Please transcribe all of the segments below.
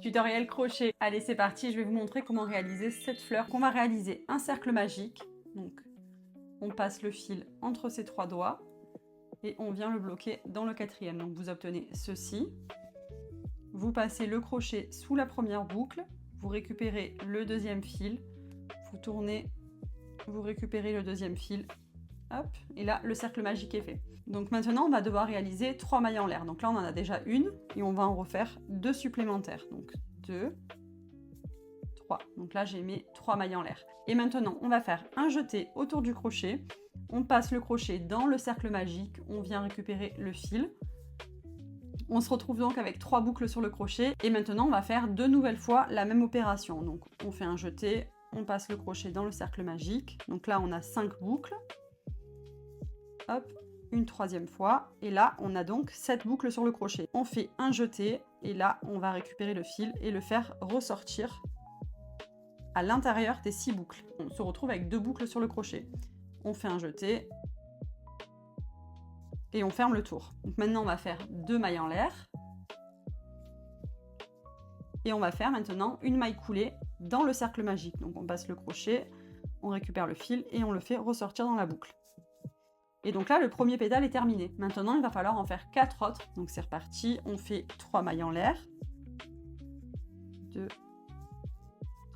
tutoriel crochet. Allez, c'est parti, je vais vous montrer comment réaliser cette fleur. On va réaliser un cercle magique. Donc, on passe le fil entre ces 3 doigts et on vient le bloquer dans le 4e. Donc, vous obtenez ceci. Vous passez le crochet sous la première boucle, vous récupérez le 2e fil, vous tournez, vous récupérez le 2e fil, hop, et là, le cercle magique est fait. Donc maintenant, on va devoir réaliser 3 mailles en l'air. Donc là, on en a déjà une, et on va en refaire 2 supplémentaires. Donc 2, 3. Donc là, j'ai mis 3 mailles en l'air. Et maintenant, on va faire un jeté autour du crochet. On passe le crochet dans le cercle magique, on vient récupérer le fil. On se retrouve donc avec 3 boucles sur le crochet. Et maintenant, on va faire 2 nouvelles fois la même opération. Donc on fait un jeté, on passe le crochet dans le cercle magique. Donc là, on a 5 boucles. Hop, une 3e fois, et là on a donc 7 boucles sur le crochet. On fait un jeté, et là on va récupérer le fil et le faire ressortir à l'intérieur des 6 boucles. On se retrouve avec 2 boucles sur le crochet. On fait un jeté, et on ferme le tour. Donc maintenant on va faire 2 mailles en l'air, et on va faire maintenant une maille coulée dans le cercle magique. Donc on passe le crochet, on récupère le fil, et on le fait ressortir dans la boucle. Et donc là, le premier pétale est terminé. Maintenant, il va falloir en faire 4 autres. Donc c'est reparti, on fait 3 mailles en l'air. 2,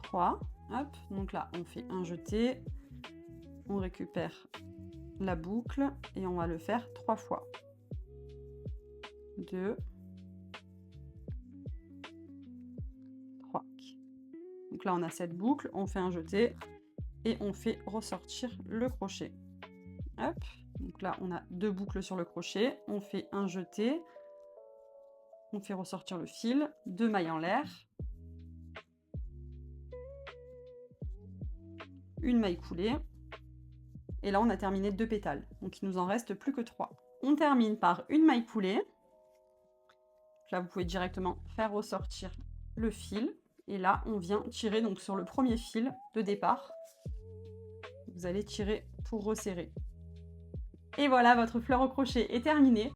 3, hop. Donc là, on fait un jeté. On récupère la boucle et on va le faire 3 fois. 2, 3. Donc là, on a cette boucle, on fait un jeté et on fait ressortir le crochet. Hop. Donc là, on a 2 boucles sur le crochet, on fait un jeté, on fait ressortir le fil, 2 mailles en l'air, une maille coulée, et là on a terminé 2 pétales, donc il nous en reste plus que 3. On termine par une maille coulée, là vous pouvez directement faire ressortir le fil, et là on vient tirer donc sur le premier fil de départ, vous allez tirer pour resserrer. Et voilà, votre fleur au crochet est terminée.